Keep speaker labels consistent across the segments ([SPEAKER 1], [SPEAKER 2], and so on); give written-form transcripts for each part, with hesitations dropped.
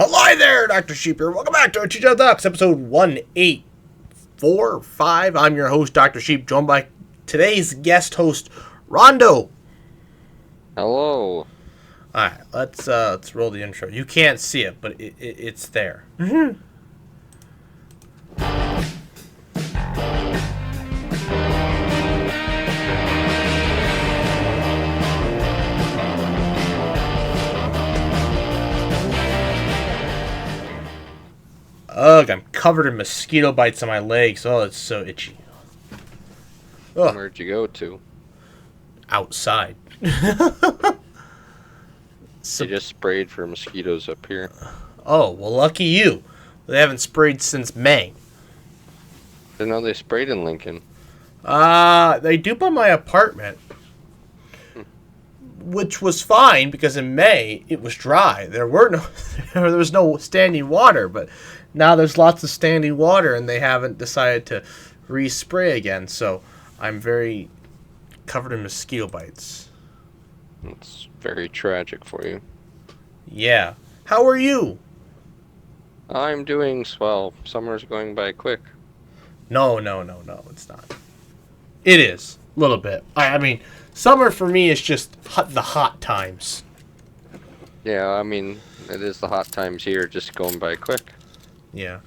[SPEAKER 1] Hello there, Dr. Sheep here. Welcome back to TGIF Docs, episode 1845. I'm your host, Dr. Sheep, joined by today's guest host, Rondo.
[SPEAKER 2] Hello.
[SPEAKER 1] Alright, let's roll the intro. You can't see it, but it's there. Ugh, I'm covered in mosquito bites on my legs. Oh, it's so itchy. Ugh.
[SPEAKER 2] Where'd you go to?
[SPEAKER 1] Outside.
[SPEAKER 2] They just sprayed for mosquitoes up here.
[SPEAKER 1] Oh, well, lucky you. They haven't sprayed since May.
[SPEAKER 2] Didn't know they sprayed in Lincoln.
[SPEAKER 1] They do by my apartment. Which was fine because in May it was dry. There was no standing water, but now there's lots of standing water and they haven't decided to respray again. So I'm very covered in mosquito bites.
[SPEAKER 2] It's very tragic for you.
[SPEAKER 1] Yeah. How are you?
[SPEAKER 2] I'm doing swell. Summer's going by quick.
[SPEAKER 1] No, it's not. It is a little bit. I mean, summer for me is just the hot times.
[SPEAKER 2] Yeah, I mean, it is the hot times here, just going by quick.
[SPEAKER 1] Yeah,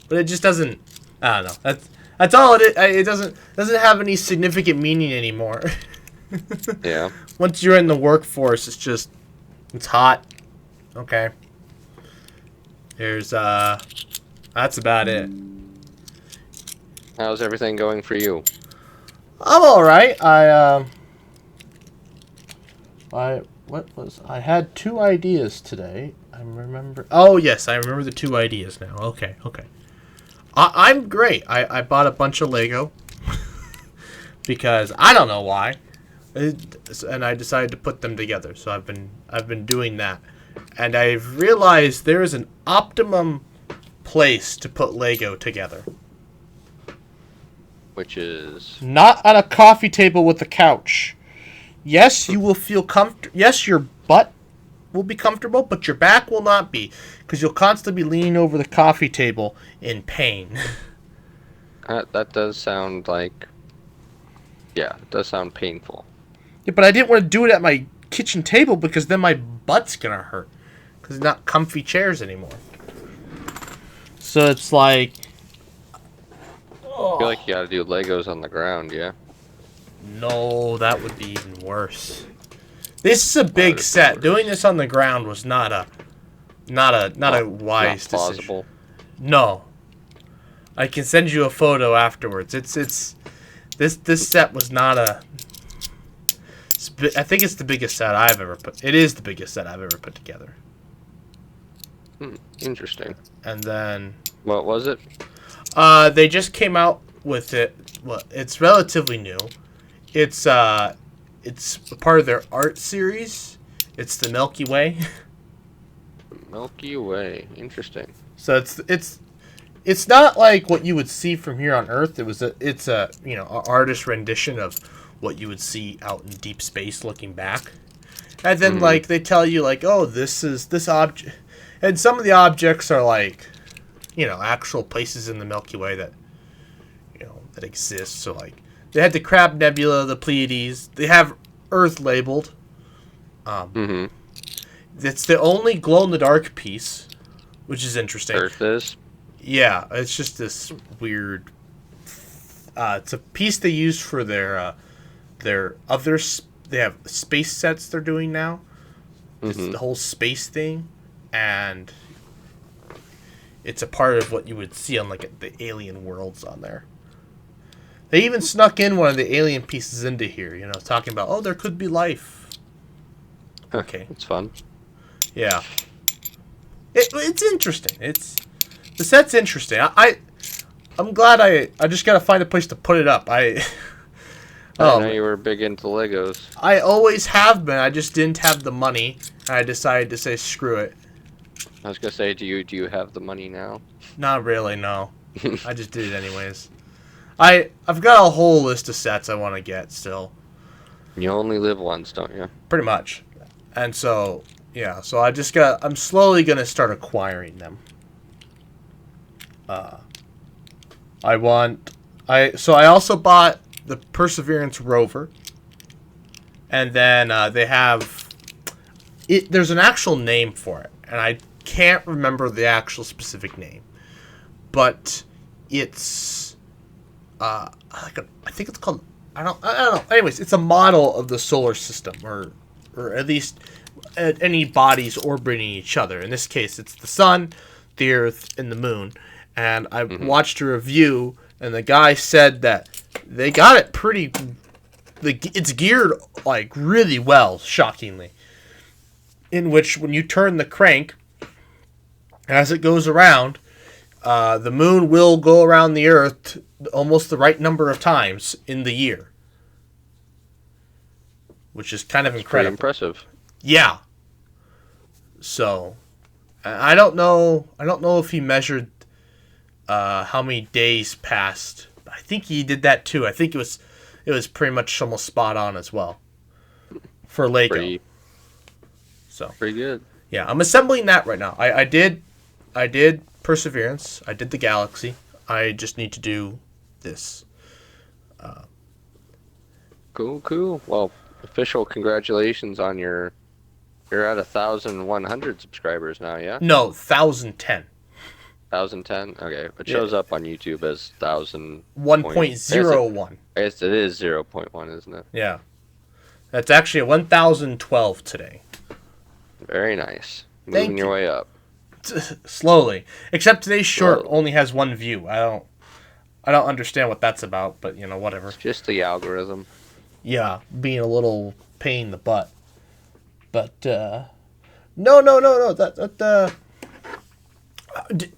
[SPEAKER 1] but it just doesn't. I don't know. That's all it is. It doesn't have any significant meaning anymore.
[SPEAKER 2] Yeah.
[SPEAKER 1] Once you're in the workforce, it's hot. Okay. That's about it.
[SPEAKER 2] How's everything going for you?
[SPEAKER 1] I'm all right. I had two ideas today. I remember. Oh yes, I remember the two ideas now. Okay. I'm great. I bought a bunch of Lego because I don't know why, and I decided to put them together. So I've been doing that, and I've realized there is an optimum place to put Lego together.
[SPEAKER 2] Which is
[SPEAKER 1] Not on a coffee table with a couch. Yes, you will feel comfortable. Yes, your butt will be comfortable, but your back will not be, because you'll constantly be leaning over the coffee table in pain.
[SPEAKER 2] that does sound like, yeah, it does sound painful.
[SPEAKER 1] Yeah, but I didn't want to do it at my kitchen table because then my butt's gonna hurt, because it's not comfy chairs anymore. So it's like,
[SPEAKER 2] I feel like you gotta do Legos on the ground, yeah?
[SPEAKER 1] no, that would be even worse. This is a big set. Doing this on the ground was not a wise
[SPEAKER 2] plausible.
[SPEAKER 1] decision. No. I can send you a photo afterwards. This set was not a. I think it's the biggest set I've ever put. It is the biggest set I've ever put together.
[SPEAKER 2] Interesting.
[SPEAKER 1] And then
[SPEAKER 2] What was it?
[SPEAKER 1] they just came out with it. Well, it's relatively new. It's a part of their art series. It's the Milky Way.
[SPEAKER 2] Milky Way. Interesting.
[SPEAKER 1] So it's not like what you would see from here on Earth. It's a artist rendition of what you would see out in deep space looking back. And then like they tell you like, oh, this is this object, and some of the objects are like, actual places in the Milky Way that that exist. So like they had the Crab Nebula, the Pleiades. They have Earth labeled. It's the only glow-in-the-dark piece, which is interesting.
[SPEAKER 2] Earth is?
[SPEAKER 1] Yeah, it's just this weird. It's a piece they use for their other. They have space sets they're doing now. It's the whole space thing, and it's a part of what you would see on like the alien worlds on there. They even snuck in one of the alien pieces into here, talking about, oh, there could be life. Okay.
[SPEAKER 2] It's fun.
[SPEAKER 1] Yeah. It's interesting. The set's interesting. I'm glad I just gotta find a place to put it up.
[SPEAKER 2] I know you were big into Legos.
[SPEAKER 1] I always have been. I just didn't have the money. And I decided to say screw it.
[SPEAKER 2] I was gonna say, do you have the money now?
[SPEAKER 1] Not really, no. I just did it anyways. I've got a whole list of sets I want to get still.
[SPEAKER 2] You only live once, don't you?
[SPEAKER 1] Pretty much. And so Yeah, so I'm slowly gonna start acquiring them. I also bought the Perseverance rover, and then they have it. There's an actual name for it, and I can't remember the actual specific name, but it's I think it's called I don't know. Anyways, it's a model of the solar system, or at least any bodies orbiting each other. In this case, it's the sun, the Earth, and the moon. And I watched a review, and the guy said that they got it pretty. It's geared like really well, shockingly. In which, when you turn the crank, as it goes around, the moon will go around the Earth almost the right number of times in the year, which is kind of incredible.
[SPEAKER 2] Pretty impressive.
[SPEAKER 1] Yeah. So, I don't know. I don't know if he measured how many days passed. I think he did that too. I think it was pretty much almost spot on as well for Lego.
[SPEAKER 2] Pretty good.
[SPEAKER 1] Yeah, I'm assembling that right now. I did Perseverance. I did the Galaxy. I just need to do this.
[SPEAKER 2] Cool. Well, official congratulations on you're at 1,100 subscribers now, yeah?
[SPEAKER 1] No, 1,010.
[SPEAKER 2] 1,010? Okay. It shows up on YouTube as 1,000.
[SPEAKER 1] 1.01.
[SPEAKER 2] I guess it is 0.1, isn't it?
[SPEAKER 1] Yeah. That's actually 1,012 today.
[SPEAKER 2] Very nice. Moving your way up.
[SPEAKER 1] Slowly. Except today's short only has one view. I don't understand what that's about, but whatever.
[SPEAKER 2] It's just the algorithm.
[SPEAKER 1] Yeah, being a little pain in the butt. But no.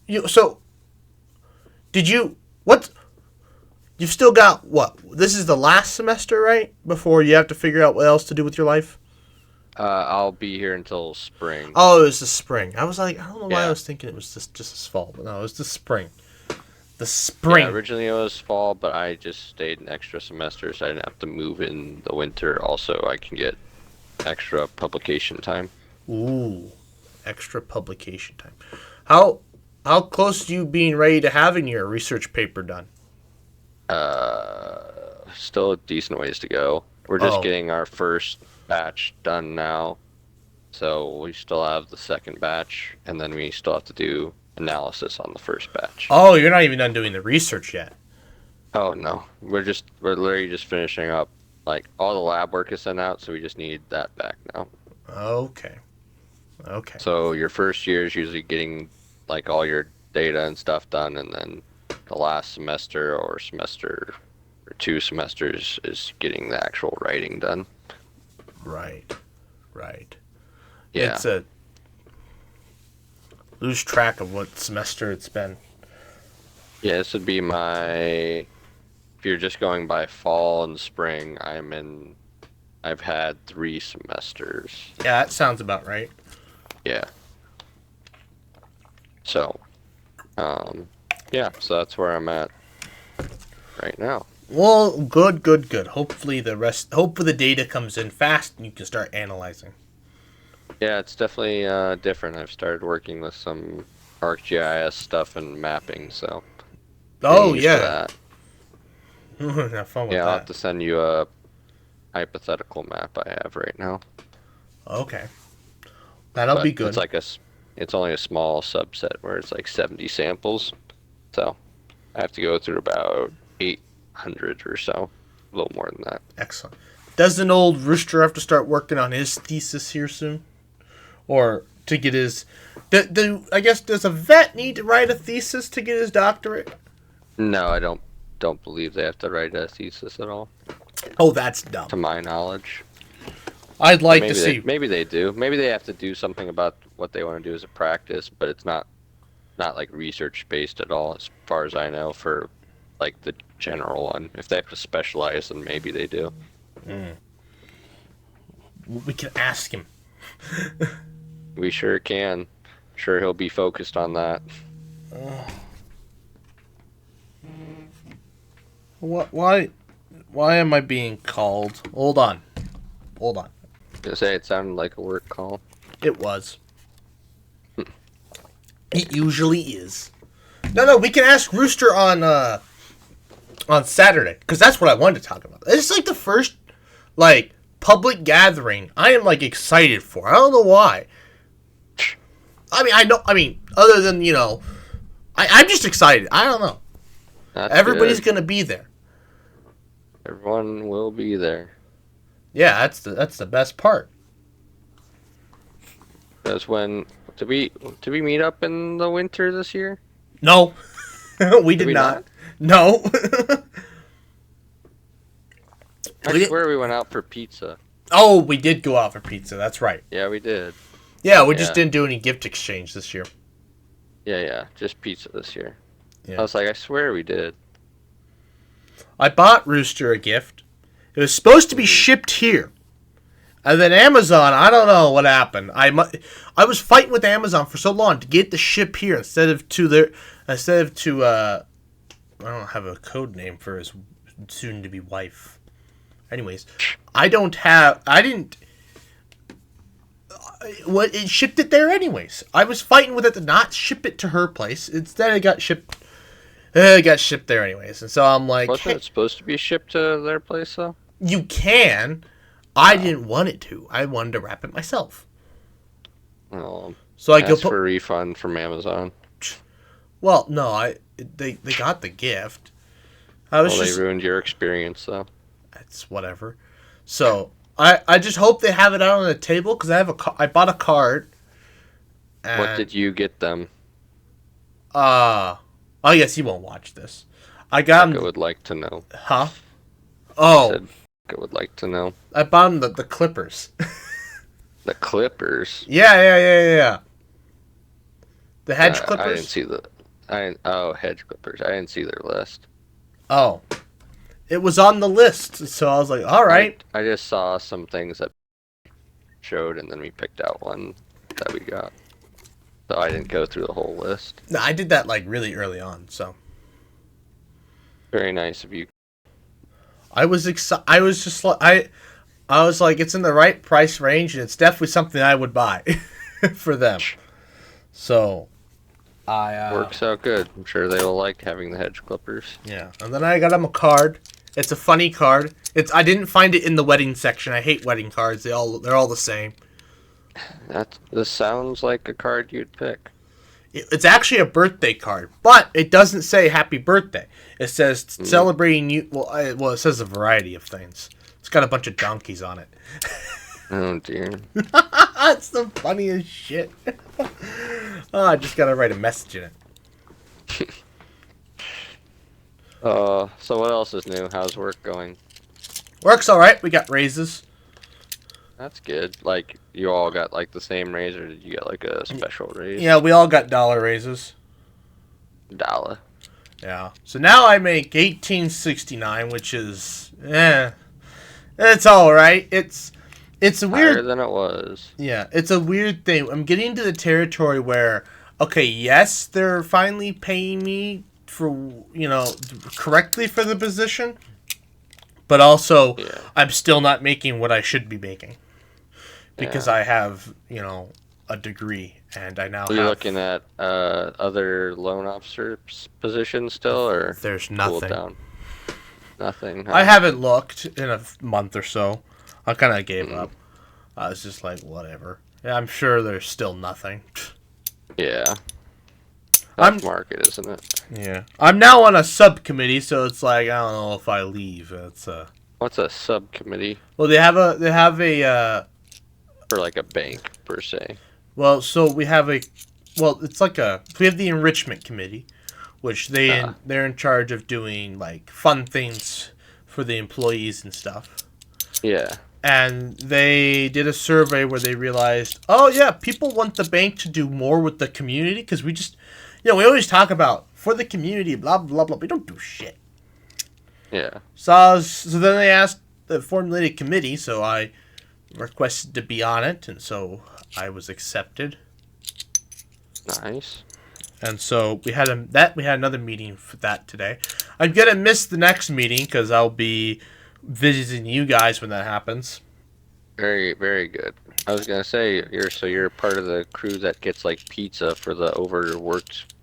[SPEAKER 1] You've still got what? This is the last semester, right? Before you have to figure out what else to do with your life.
[SPEAKER 2] I'll be here until spring.
[SPEAKER 1] Oh, it was the spring. I was like, I don't know why I was thinking it was just this fall, but no, it was the spring. The spring.
[SPEAKER 2] Yeah, originally it was fall, but I just stayed an extra semester, so I didn't have to move in the winter. Also, I can get extra publication time.
[SPEAKER 1] Ooh, extra publication time. How close to you being ready to having your research paper done?
[SPEAKER 2] Still a decent ways to go. We're just getting our first batch done now, so we still have the second batch, and then we still have to do analysis on the first batch.
[SPEAKER 1] Oh, you're not even done doing the research yet.
[SPEAKER 2] Oh no, we're literally just finishing up. Like, all the lab work is sent out, so we just need that back now.
[SPEAKER 1] Okay.
[SPEAKER 2] So your first year is usually getting like all your data and stuff done, and then the last semester or 2 semesters is getting the actual writing done.
[SPEAKER 1] Right.
[SPEAKER 2] Yeah.
[SPEAKER 1] It's lose track of what semester it's been.
[SPEAKER 2] Yeah, this would be if you're just going by fall and spring, I've had 3 semesters.
[SPEAKER 1] Yeah, that sounds about right.
[SPEAKER 2] Yeah. So, so that's where I'm at right now.
[SPEAKER 1] Well, good. Hopefully the data comes in fast and you can start analyzing.
[SPEAKER 2] Yeah, it's definitely different. I've started working with some ArcGIS stuff and mapping, so.
[SPEAKER 1] Oh, yeah. Have fun with that.
[SPEAKER 2] I'll have to send you a hypothetical map I have right now.
[SPEAKER 1] Okay. That'll be good.
[SPEAKER 2] It's only a small subset where it's like 70 samples. So I have to go through about 800 or so. A little more than that.
[SPEAKER 1] Excellent. Doesn't old Rooster have to start working on his thesis here soon? Or to get his... I guess, does a vet need to write a thesis to get his doctorate?
[SPEAKER 2] No, I don't believe they have to write a thesis at all.
[SPEAKER 1] Oh, that's dumb.
[SPEAKER 2] To my knowledge.
[SPEAKER 1] I'd like to see...
[SPEAKER 2] Maybe they do. Maybe they have to do something about what they want to do as a practice, but it's not like research-based at all, as far as I know, for like the general one. If they have to specialize, then maybe they do.
[SPEAKER 1] We can ask him.
[SPEAKER 2] We sure can. Sure, he'll be focused on that.
[SPEAKER 1] Why am I being called? Hold on.
[SPEAKER 2] I was gonna say, it sounded like a work call.
[SPEAKER 1] It was. It usually is. No, we can ask Rooster on Saturday, because that's what I wanted to talk about. It's like the first, like, public gathering I am, like, excited for. I don't know why. I mean, other than, I'm just excited. I don't know. Everybody's going to be there.
[SPEAKER 2] Everyone will be there.
[SPEAKER 1] Yeah, that's the best part.
[SPEAKER 2] Because did we meet up in the winter this year?
[SPEAKER 1] No, we did not. No.
[SPEAKER 2] I swear we went out for pizza.
[SPEAKER 1] Oh, we did go out for pizza. That's right.
[SPEAKER 2] Yeah, we did.
[SPEAKER 1] Yeah, we just didn't do any gift exchange this year.
[SPEAKER 2] Yeah, just pizza this year.
[SPEAKER 1] Yeah.
[SPEAKER 2] I was like, I swear we did.
[SPEAKER 1] I bought Rooster a gift. It was supposed to be shipped here. And then Amazon, I don't know what happened. I was fighting with Amazon for so long to get the ship here instead of to I don't have a code name for his soon to be wife. Anyways, it shipped it there anyways. I was fighting with it to not ship it to her place. Instead it got shipped there anyways. And so I'm like,
[SPEAKER 2] wasn't it supposed to be shipped to their place though?
[SPEAKER 1] You can. I didn't want it to. I wanted to wrap it myself.
[SPEAKER 2] Oh,
[SPEAKER 1] so I
[SPEAKER 2] ask for a refund from Amazon.
[SPEAKER 1] Well, no, they got the gift.
[SPEAKER 2] They ruined your experience though.
[SPEAKER 1] It's whatever. So I just hope they have it out on the table because I bought a card.
[SPEAKER 2] What did you get them?
[SPEAKER 1] Oh yes, he won't watch this. I got him.
[SPEAKER 2] I would like to know.
[SPEAKER 1] Huh? Oh.
[SPEAKER 2] I would like to know.
[SPEAKER 1] I bought him the Clippers.
[SPEAKER 2] The Clippers?
[SPEAKER 1] Yeah. The hedge Clippers?
[SPEAKER 2] I didn't see hedge Clippers. I didn't see their list.
[SPEAKER 1] Oh. It was on the list, so I was like, all right.
[SPEAKER 2] I just saw some things that showed, and then we picked out one that we got. So I didn't go through the whole list.
[SPEAKER 1] No, I did that like really early on, so.
[SPEAKER 2] Very nice of you.
[SPEAKER 1] I was excited. I was just like, I was like, it's in the right price range, and it's definitely something I would buy for them. So,
[SPEAKER 2] works out good. I'm sure they will like having the hedge clippers.
[SPEAKER 1] Yeah, and then I got them a card. It's a funny card. I didn't find it in the wedding section. I hate wedding cards. They're all the same.
[SPEAKER 2] This sounds like a card you'd pick.
[SPEAKER 1] It's actually a birthday card, but it doesn't say happy birthday. It says celebrating you. Well, it says a variety of things. It's got a bunch of donkeys on it.
[SPEAKER 2] Oh, dear.
[SPEAKER 1] It's the funniest shit. I just got to write a message in it.
[SPEAKER 2] So what else is new? How's work going?
[SPEAKER 1] Work's all right. We got raises.
[SPEAKER 2] That's good. Like, you all got, like, the same raise, or did you get, like, a special raise?
[SPEAKER 1] Yeah, we all got dollar raises.
[SPEAKER 2] Dollar.
[SPEAKER 1] Yeah. So now I make $18.69, which is, it's all right. It's a weird...
[SPEAKER 2] Higher than it was.
[SPEAKER 1] Yeah, it's a weird thing. I'm getting into the territory where, okay, yes, they're finally paying me for, correctly for the position, but also I'm still not making what I should be making. Because I have, a degree, and I now have...
[SPEAKER 2] Are you looking at other loan officer positions still, or...
[SPEAKER 1] There's nothing.
[SPEAKER 2] Down? Nothing, huh?
[SPEAKER 1] I haven't looked in a month or so. I kind of gave up. I was just like, whatever. Yeah, I'm sure there's still nothing.
[SPEAKER 2] Yeah. That's market, isn't it?
[SPEAKER 1] Yeah. I'm now on a subcommittee, so it's like, I don't know if I leave.
[SPEAKER 2] What's a subcommittee?
[SPEAKER 1] Well, they have a
[SPEAKER 2] for like a bank per se.
[SPEAKER 1] Well, so we have it's like we have the enrichment committee, which they're in charge of doing like fun things for the employees and stuff.
[SPEAKER 2] Yeah. And
[SPEAKER 1] they did a survey where they realized, oh yeah, people want the bank to do more with the community because we just, we always talk about for the community, blah blah blah. We don't do shit.
[SPEAKER 2] Yeah.
[SPEAKER 1] So then they asked the formulated committee, so I requested to be on it, and so I was accepted.
[SPEAKER 2] Nice.
[SPEAKER 1] And so we had another meeting for that today. I'm gonna miss the next meeting because I'll be visiting you guys when that happens.
[SPEAKER 2] Very, very good. I was gonna say you're part of the crew that gets like pizza for the overworked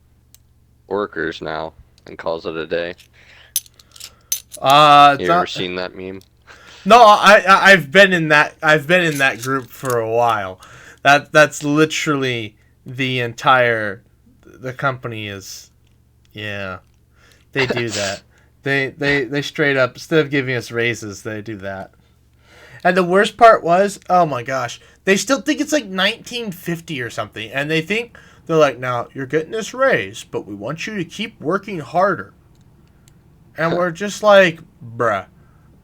[SPEAKER 2] workers now and calls it a day.
[SPEAKER 1] It's
[SPEAKER 2] You ever
[SPEAKER 1] not.
[SPEAKER 2] seen that meme?
[SPEAKER 1] No, I've been in that. I've been in that group for a while. That's literally the entire. The company is. Yeah, they do that. They straight up, instead of giving us raises, they do that. And the worst part was, oh my gosh, they still think it's like 1950 or something, and they're like, now you're getting this raise, but we want you to keep working harder. And we're just like, bruh,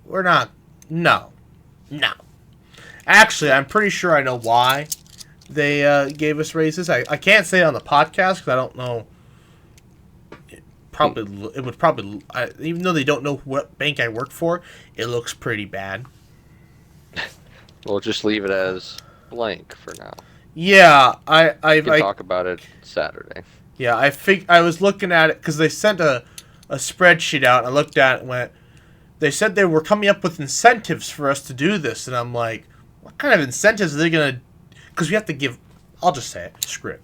[SPEAKER 1] we're not. No, no. Actually, I'm pretty sure I know why they gave us raises. I can't say it on the podcast because I don't know. Probably it would probably even though they don't know what bank I work for, it looks pretty bad.
[SPEAKER 2] We'll just leave it as blank for now.
[SPEAKER 1] Yeah,
[SPEAKER 2] We can talk about it Saturday.
[SPEAKER 1] Yeah, I was looking at it because they sent a spreadsheet out. And I looked at it and went. They said they were coming up with incentives for us to do this, and I'm like, what kind of incentives are they gonna? Because we have to give. I'll just say it. Screw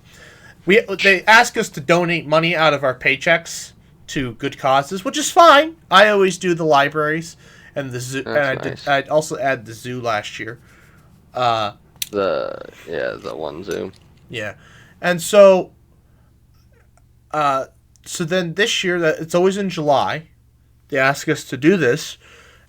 [SPEAKER 1] it. They ask us to donate money out of our paychecks to good causes, which is fine. I always do the libraries and the zoo,
[SPEAKER 2] That's
[SPEAKER 1] and
[SPEAKER 2] nice.
[SPEAKER 1] I also add the zoo last year.
[SPEAKER 2] The one Zoom.
[SPEAKER 1] Yeah, and so then this year that it's always in July. They ask us to do this,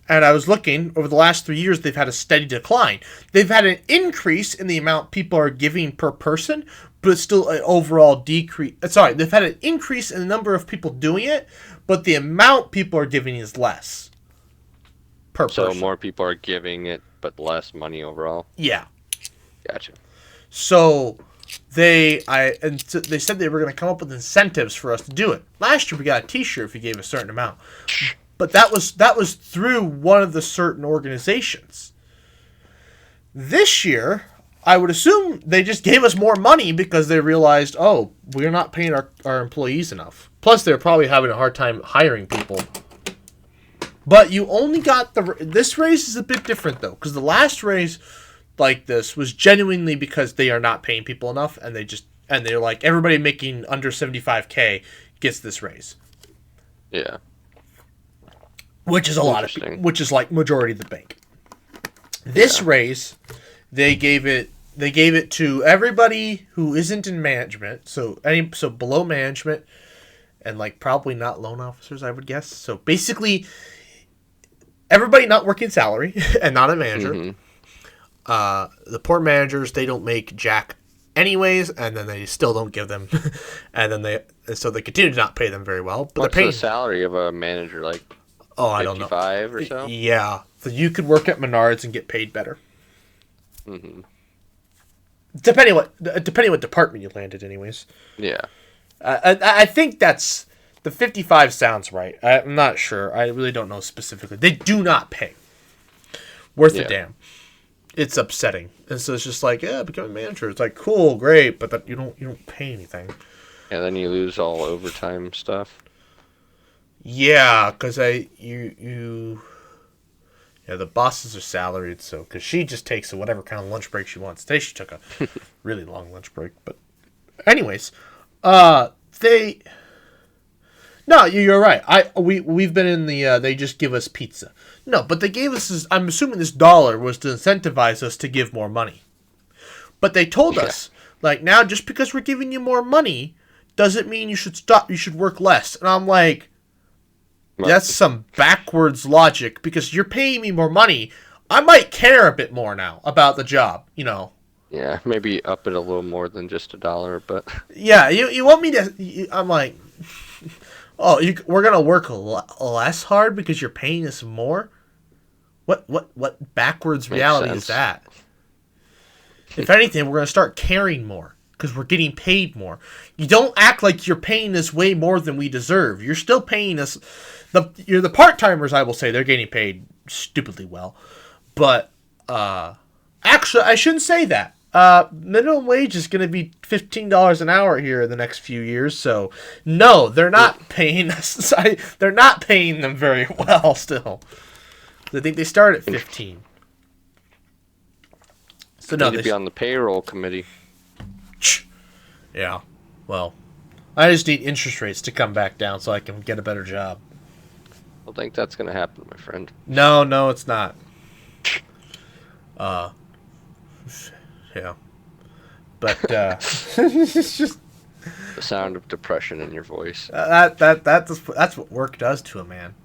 [SPEAKER 1] and I was looking over the last 3 years. They've had a steady decline. They've had an increase in the amount people are giving per person, but it's still an overall decrease. Sorry, they've had an increase in the number of people doing it, but the amount people are giving is less per
[SPEAKER 2] So
[SPEAKER 1] person.
[SPEAKER 2] more people are giving it, but less money overall.
[SPEAKER 1] Yeah.
[SPEAKER 2] Gotcha.
[SPEAKER 1] So they said they were going to come up with incentives for us to do it. Last year we got a T-shirt if you gave a certain amount, but that was through one of the certain organizations. This year, I would assume they just gave us more money because they realized, oh, we're not paying our employees enough. Plus, they're probably having a hard time hiring people. But you only got this raise is a bit different though, because the last raise like this was genuinely because they are not paying people enough, and they're like everybody making under 75K gets this raise,
[SPEAKER 2] Yeah.
[SPEAKER 1] which is a lot of people, which is like majority of the bank. This raise, they gave it to everybody who isn't in management, so below management, and like probably not loan officers, I would guess. So basically, everybody not working salary and not a manager.
[SPEAKER 2] Mm-hmm.
[SPEAKER 1] The poor managers, they don't make jack anyways, and then they still don't give them, so they continue to not pay them very well. But
[SPEAKER 2] What's
[SPEAKER 1] they're paying
[SPEAKER 2] the salary of a manager? Like
[SPEAKER 1] I don't know,
[SPEAKER 2] 55 or so?
[SPEAKER 1] Yeah, so you could work at Menards and get paid better.
[SPEAKER 2] Mm-hmm.
[SPEAKER 1] Depending what department you landed, anyways.
[SPEAKER 2] Yeah.
[SPEAKER 1] I think that's the 55 sounds right. I'm not sure. I really don't know specifically. They do not pay worth a damn. It's upsetting, and so it's just like, yeah, become a manager. It's like cool, great, but you don't pay anything.
[SPEAKER 2] And then you lose all overtime stuff.
[SPEAKER 1] Yeah, because the bosses are salaried, so because she just takes whatever kind of lunch break she wants. Today she took a really long lunch break, but anyways, they. No, you're right. We've been in the. They just give us pizza. No, but they gave us this. I'm assuming this dollar was to incentivize us to give more money. But they told us, like, now just because we're giving you more money doesn't mean you should stop. You should work less. And I'm like, that's some backwards logic, because you're paying me more money. I might care a bit more now about the job,
[SPEAKER 2] Yeah, maybe up it a little more than just $1, but
[SPEAKER 1] Yeah, you want me to? I'm like, oh, we're gonna work less hard because you're paying us more. What backwards reality is that? If anything, we're gonna start caring more because we're getting paid more. You don't act like you're paying us way more than we deserve. You're still paying us. The part timers, I will say, they're getting paid stupidly well, but actually, I shouldn't say that. Minimum wage is going to be $15 an hour here in the next few years. So, no, they're not paying us. They're not paying them very well still. I think they start at 15. So no,
[SPEAKER 2] Need to be on the payroll committee.
[SPEAKER 1] Yeah. Well, I just need interest rates to come back down so I can get a better job.
[SPEAKER 2] I don't think that's going to happen, my friend.
[SPEAKER 1] No, it's not. Yeah. But it's just
[SPEAKER 2] The sound of depression in your voice.
[SPEAKER 1] that's what work does to a man.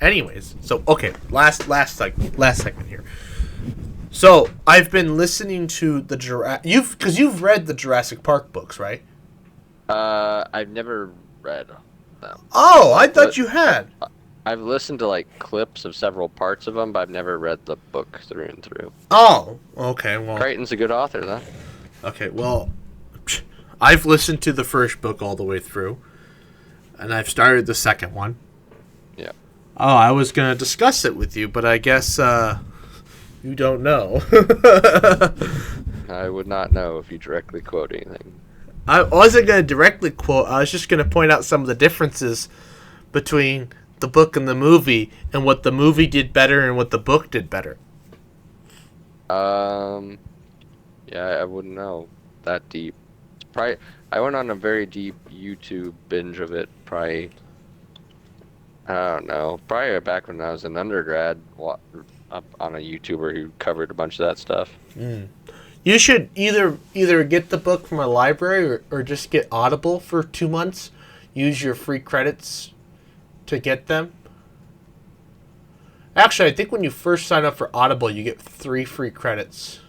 [SPEAKER 1] Anyways, so okay, last segment here. So I've been listening to the you've read the Jurassic Park books, right?
[SPEAKER 2] I've never read them.
[SPEAKER 1] Oh, I thought you had.
[SPEAKER 2] I've listened to like clips of several parts of them, but I've never read the book through and through.
[SPEAKER 1] Oh, okay. Well,
[SPEAKER 2] Crichton's a good author, though.
[SPEAKER 1] Okay, well, I've listened to the first book all the way through, and I've started the second one.
[SPEAKER 2] Yeah.
[SPEAKER 1] Oh, I was going to discuss it with you, but I guess you don't know.
[SPEAKER 2] I would not know if you directly quote anything.
[SPEAKER 1] I wasn't going to directly quote. I was just going to point out some of the differences between the book and the movie, and what the movie did better and what the book did better.
[SPEAKER 2] Yeah, I wouldn't know that deep. I went on a very deep YouTube binge of it. I don't know. Probably back when I was an undergrad, up on a YouTuber who covered a bunch of that stuff.
[SPEAKER 1] You should either get the book from a library or just get Audible for 2 months. Use your free credits to get them. Actually, I think when you first sign up for Audible, you get 3 free credits.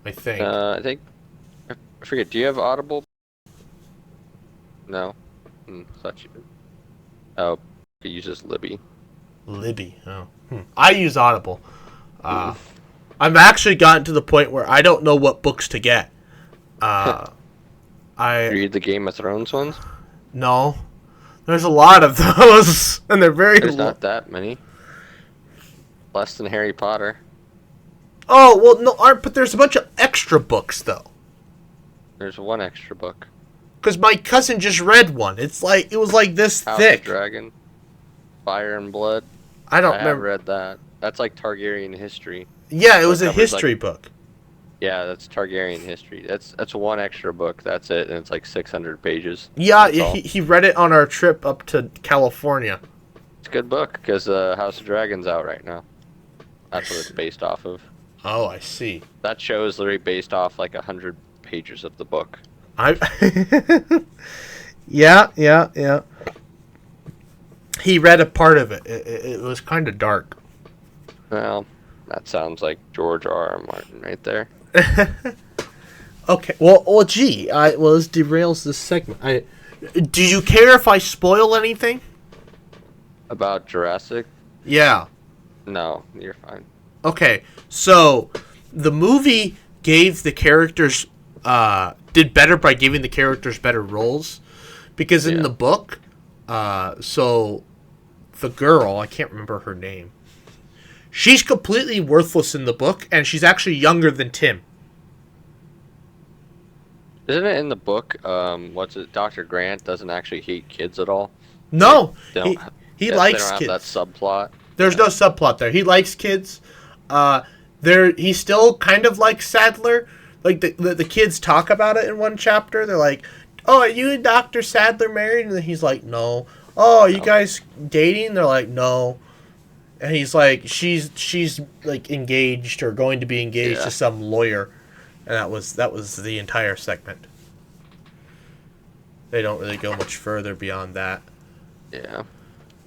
[SPEAKER 1] I think.
[SPEAKER 2] I forget. Do you have Audible? No. Thought you did. Oh, it uses Libby.
[SPEAKER 1] Libby. Oh. I use Audible. I've actually gotten to the point where I don't know what books to get. I
[SPEAKER 2] read the Game of Thrones ones?
[SPEAKER 1] No. There's a lot of those, and they're very.
[SPEAKER 2] There's not that many. Less than Harry Potter.
[SPEAKER 1] Oh well, no, but there's a bunch of extra books though.
[SPEAKER 2] There's one extra book.
[SPEAKER 1] Because my cousin just read one. It was like this
[SPEAKER 2] House
[SPEAKER 1] thick.
[SPEAKER 2] of Dragon, Fire and Blood.
[SPEAKER 1] I
[SPEAKER 2] have
[SPEAKER 1] remember.
[SPEAKER 2] Read that. That's like Targaryen history.
[SPEAKER 1] Yeah, it was a history book.
[SPEAKER 2] Yeah, that's Targaryen history. That's one extra book. That's it, and it's like 600 pages.
[SPEAKER 1] Yeah, he read it on our trip up to California.
[SPEAKER 2] It's a good book because House of Dragon's out right now. That's what it's based off of.
[SPEAKER 1] Oh, I see.
[SPEAKER 2] That show is literally based off like 100 pages of the book.
[SPEAKER 1] Yeah. He read a part of it. It was kind of dark.
[SPEAKER 2] Well, that sounds like George R.R. Martin right there.
[SPEAKER 1] Okay. Well, gee. This derails this segment. Do you care if I spoil anything?
[SPEAKER 2] About Jurassic?
[SPEAKER 1] Yeah.
[SPEAKER 2] No, you're fine.
[SPEAKER 1] Okay. So, the movie gave the characters did better by giving the characters better roles, because in the book, so the girl, I can't remember her name. She's completely worthless in the book, and she's actually younger than Tim.
[SPEAKER 2] Isn't it in the book? What's it? Dr. Grant doesn't actually hate kids at all.
[SPEAKER 1] No, he likes kids.
[SPEAKER 2] They don't have that subplot.
[SPEAKER 1] There's no subplot there. He likes kids. He still kind of likes Sadler. Like the kids talk about it in one chapter. They're like, "Oh, are you and Dr. Sadler married?" And then he's like, "No." "Oh, are you guys dating?" They're like, "No." And he's like, she's like engaged or going to be engaged to some lawyer, and that was the entire segment. They don't really go much further beyond that.
[SPEAKER 2] Yeah.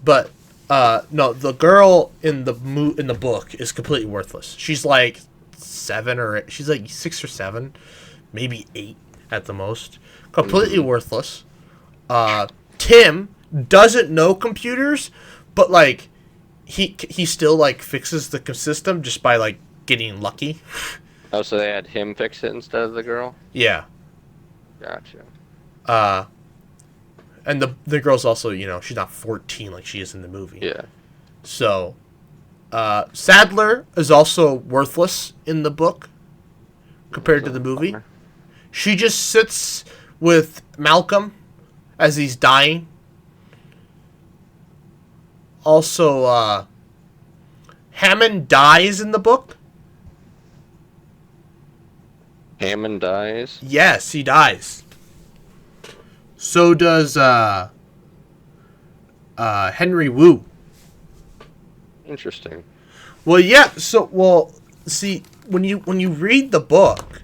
[SPEAKER 1] But no, the girl in the book is completely worthless. She's like 7 or 8, she's like 6 or 7, maybe 8 at the most. Completely worthless. Tim doesn't know computers, but like he still like fixes the system just by like getting lucky.
[SPEAKER 2] Oh, so they had him fix it instead of the girl?
[SPEAKER 1] Yeah.
[SPEAKER 2] Gotcha.
[SPEAKER 1] And the girl's also, she's not 14 like she is in the movie.
[SPEAKER 2] Yeah.
[SPEAKER 1] So, Sadler is also worthless in the book compared to the movie. She just sits with Malcolm as he's dying. Also, Hammond dies in the book.
[SPEAKER 2] Hammond dies?
[SPEAKER 1] Yes, he dies. So does Henry Wu.
[SPEAKER 2] Interesting.
[SPEAKER 1] Well, yeah. So, see, when you read the book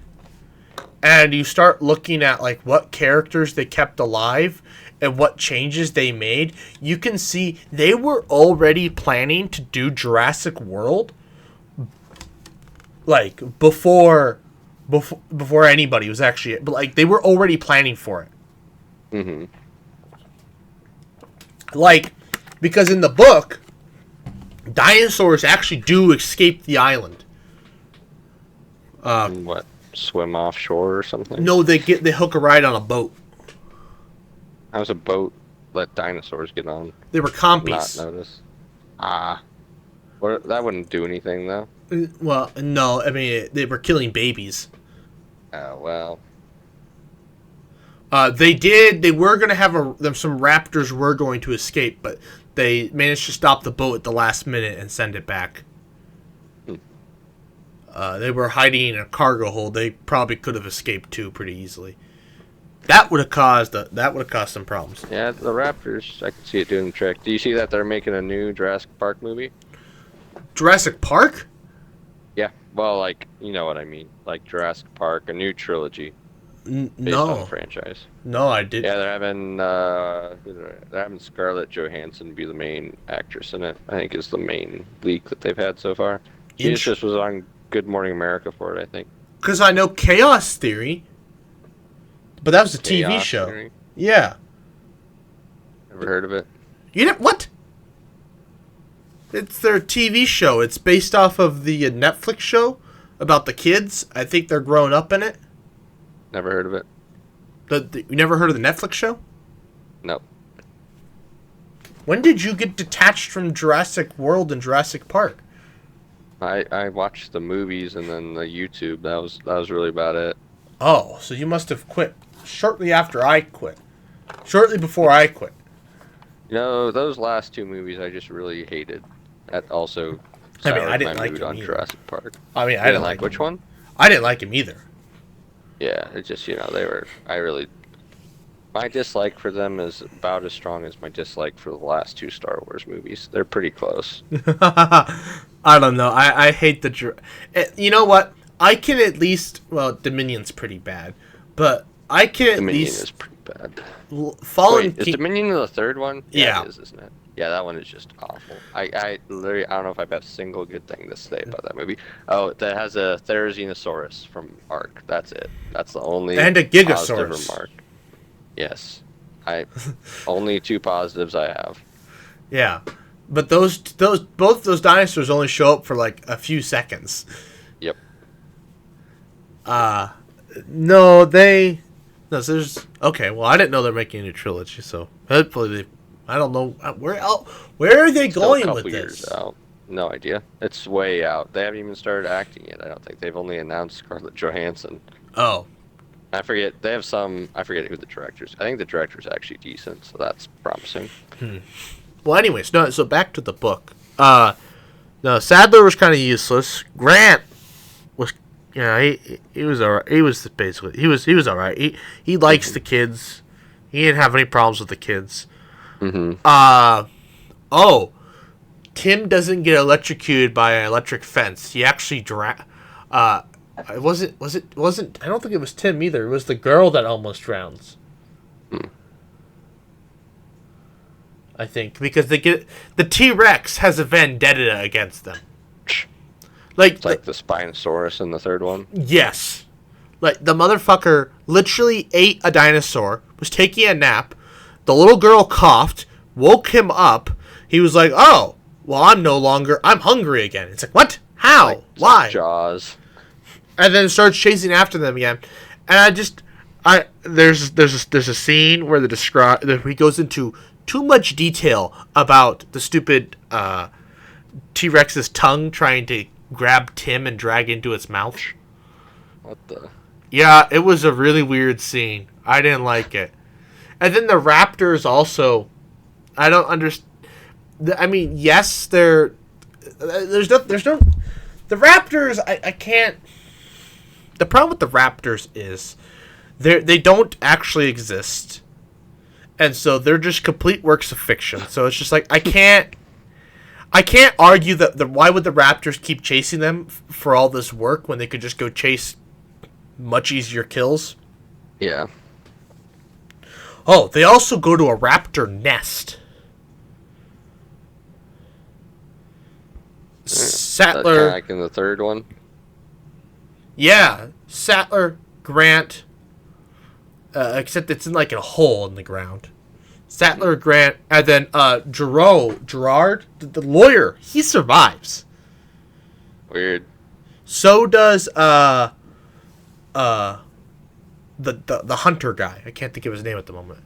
[SPEAKER 1] and you start looking at like what characters they kept alive and what changes they made, you can see they were already planning to do Jurassic World like before anybody was actually, but like they were already planning for it.
[SPEAKER 2] Mm-hmm.
[SPEAKER 1] Like, because in the book, dinosaurs actually do escape the island.
[SPEAKER 2] What? Swim offshore or something?
[SPEAKER 1] No, they hook a ride on a boat.
[SPEAKER 2] How's a boat let dinosaurs get on?
[SPEAKER 1] They were compies.
[SPEAKER 2] Not notice. Ah. What, that wouldn't do anything, though.
[SPEAKER 1] Well, no, I mean, they were killing babies.
[SPEAKER 2] Oh, well.
[SPEAKER 1] They were going to have some raptors were going to escape, but they managed to stop the boat at the last minute and send it back. They were hiding in a cargo hold. They probably could have escaped too pretty easily. That would have caused some problems.
[SPEAKER 2] Yeah, the raptors, I can see it doing the trick. Do you see that they're making a new Jurassic Park movie?
[SPEAKER 1] Jurassic Park?
[SPEAKER 2] Yeah, well, like, you know what I mean. Like Jurassic Park, a new trilogy based
[SPEAKER 1] No.
[SPEAKER 2] on the franchise.
[SPEAKER 1] No, I didn't.
[SPEAKER 2] Yeah, they're having Scarlett Johansson be the main actress in it. I think is the main leak that they've had so far. She just was on Good Morning America for it, I think.
[SPEAKER 1] Because I know Chaos Theory, but that was a TV
[SPEAKER 2] Chaos
[SPEAKER 1] show.
[SPEAKER 2] Theory?
[SPEAKER 1] Yeah.
[SPEAKER 2] Never heard of it.
[SPEAKER 1] You didn't what? It's their TV show. It's based off of the Netflix show about the kids. I think they're growing up in it.
[SPEAKER 2] Never heard of it.
[SPEAKER 1] You never heard of the Netflix show?
[SPEAKER 2] Nope.
[SPEAKER 1] When did you get detached from Jurassic World and Jurassic Park?
[SPEAKER 2] I watched the movies and then the YouTube. That was really about it.
[SPEAKER 1] Oh, so you must have quit shortly after I quit. Shortly before I quit.
[SPEAKER 2] You know, those last two movies I just really hated. That also
[SPEAKER 1] I didn't
[SPEAKER 2] soured my
[SPEAKER 1] like
[SPEAKER 2] mood
[SPEAKER 1] them
[SPEAKER 2] on
[SPEAKER 1] either.
[SPEAKER 2] Jurassic Park.
[SPEAKER 1] I mean,
[SPEAKER 2] You
[SPEAKER 1] I didn't
[SPEAKER 2] like which one?
[SPEAKER 1] I didn't like him either.
[SPEAKER 2] Yeah, it just, my dislike for them is about as strong as my dislike for the last two Star Wars movies. They're pretty close.
[SPEAKER 1] I don't know. I hate the... You know what? I can at least... Well, Dominion's pretty bad. But I can at
[SPEAKER 2] Dominion
[SPEAKER 1] least...
[SPEAKER 2] is pretty bad.
[SPEAKER 1] Fallen
[SPEAKER 2] Wait, is Dominion the third one?
[SPEAKER 1] Yeah.
[SPEAKER 2] It is, isn't it? Yeah, that one is just awful. I literally, I don't know if I have a single good thing to say about that movie. Oh, that has a Therizinosaurus from Ark. That's it. That's the only
[SPEAKER 1] And a
[SPEAKER 2] positive
[SPEAKER 1] Gigasaurus.
[SPEAKER 2] remark. Yes. Only two positives I have.
[SPEAKER 1] Yeah. But both those dinosaurs only show up for like a few seconds.
[SPEAKER 2] Yep.
[SPEAKER 1] No, they... No, so there's... Okay, well, I didn't know they're making a new trilogy, so hopefully they... I don't know... Where are they
[SPEAKER 2] Still a
[SPEAKER 1] going
[SPEAKER 2] couple
[SPEAKER 1] with
[SPEAKER 2] years
[SPEAKER 1] this?
[SPEAKER 2] out. No idea. It's way out. They haven't even started acting yet, I don't think. They've only announced Scarlett Johansson.
[SPEAKER 1] Oh.
[SPEAKER 2] I forget. They have some... I forget who the director's... I think the director's actually decent, so that's promising.
[SPEAKER 1] Well, anyways, no, so back to the book. No, Sadler was kind of useless. Grant was... he was alright. He was basically... He was alright. He likes the kids. He didn't have any problems with the kids.
[SPEAKER 2] Mm-hmm.
[SPEAKER 1] Tim doesn't get electrocuted by an electric fence. He actually it wasn't I don't think it was Tim either. It was the girl that almost drowns. I think because the T-Rex has a vendetta against them.
[SPEAKER 2] It's like the Spinosaurus in the third one.
[SPEAKER 1] Yes. Like the motherfucker literally ate a dinosaur, was taking a nap. The little girl coughed, woke him up. He was like, "Oh, well, I'm hungry again." It's like, "What? How? Why?"
[SPEAKER 2] Jaws.
[SPEAKER 1] And then starts chasing after them again. And there's a scene where he goes into too much detail about the stupid T-Rex's tongue trying to grab Tim and drag into its mouth.
[SPEAKER 2] What the?
[SPEAKER 1] Yeah, it was a really weird scene. I didn't like it. And then the raptors also, I don't understand. I mean, yes, they're there's no the Raptors. I can't. The problem with the Raptors is they don't actually exist, and so they're just complete works of fiction. So it's just like I can't argue that why would the Raptors keep chasing them for all this work when they could just go chase much easier kills.
[SPEAKER 2] Yeah.
[SPEAKER 1] Oh, they also go to a raptor nest. Sattler,
[SPEAKER 2] like in the third one.
[SPEAKER 1] Yeah, Sattler, Grant. Except it's in like a hole in the ground. Sattler, Grant, and then Gerard, the lawyer, he survives.
[SPEAKER 2] Weird.
[SPEAKER 1] So does the hunter guy. I can't think of his name at the moment.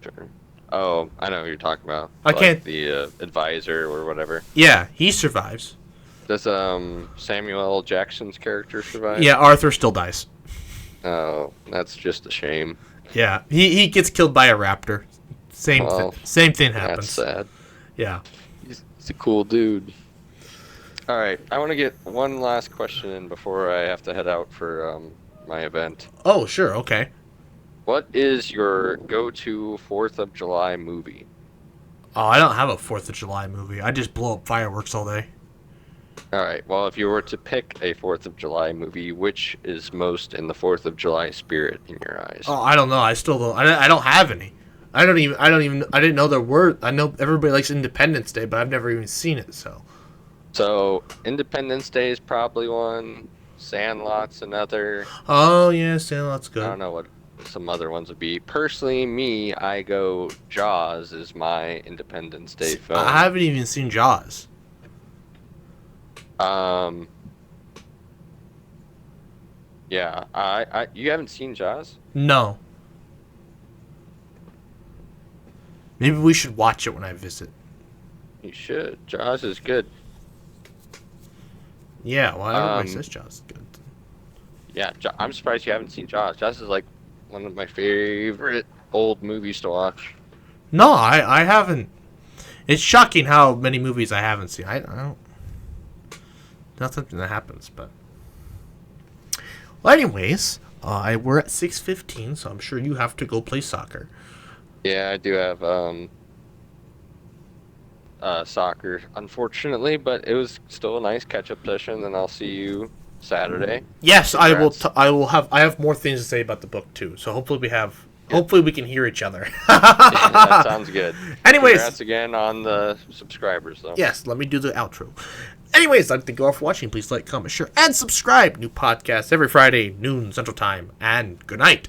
[SPEAKER 2] Sure. Oh, I know who you're talking about.
[SPEAKER 1] I can't.
[SPEAKER 2] The advisor or whatever.
[SPEAKER 1] Yeah, he survives.
[SPEAKER 2] Does Samuel L. Jackson's character survive?
[SPEAKER 1] Yeah, Arthur still dies.
[SPEAKER 2] Oh, that's just a shame.
[SPEAKER 1] Yeah, he gets killed by a raptor. Same thing happens.
[SPEAKER 2] That's sad.
[SPEAKER 1] Yeah.
[SPEAKER 2] He's a cool dude. All right, I want to get one last question in before I have to head out for my event.
[SPEAKER 1] Oh, sure, okay.
[SPEAKER 2] What is your go-to 4th of July movie?
[SPEAKER 1] Oh, I don't have a 4th of July movie. I just blow up fireworks all day.
[SPEAKER 2] All right, well, if you were to pick a 4th of July movie, which is most in the 4th of July spirit in your eyes?
[SPEAKER 1] Oh, I don't know. I still don't. I don't have any. I didn't know there were. I know everybody likes Independence Day, but I've never even seen it, so.
[SPEAKER 2] So, Independence Day is probably one. Sandlot's another.
[SPEAKER 1] Oh, yeah, Sandlot's good.
[SPEAKER 2] I don't know what some other ones would be. Personally, I go Jaws is my Independence Day film.
[SPEAKER 1] I haven't even seen Jaws.
[SPEAKER 2] Yeah, you haven't seen Jaws?
[SPEAKER 1] No. Maybe we should watch it when I visit.
[SPEAKER 2] You should. Jaws is good.
[SPEAKER 1] Yeah, well, everybody says Jaws is good.
[SPEAKER 2] Yeah, I'm surprised you haven't seen Jaws. Jaws is like one of my favorite old movies to watch.
[SPEAKER 1] No, I haven't. It's shocking how many movies I haven't seen. I don't. Not something that happens, but. Well, anyways, we're at 6:15, so I'm sure you have to go play soccer.
[SPEAKER 2] Yeah, I do have soccer, unfortunately, but it was still a nice catch-up session. And I'll see you Saturday.
[SPEAKER 1] Yes, congrats. I will have. I have more things to say about the book too. So hopefully we have. Yeah. Hopefully we can hear each other.
[SPEAKER 2] Yeah, that sounds good.
[SPEAKER 1] Anyways,
[SPEAKER 2] congrats again on the subscribers, though.
[SPEAKER 1] Yes, let me do the outro. Anyways, I'd like to thank you all for watching. Please like, comment, share, and subscribe. New podcasts every Friday, noon Central Time. And good night.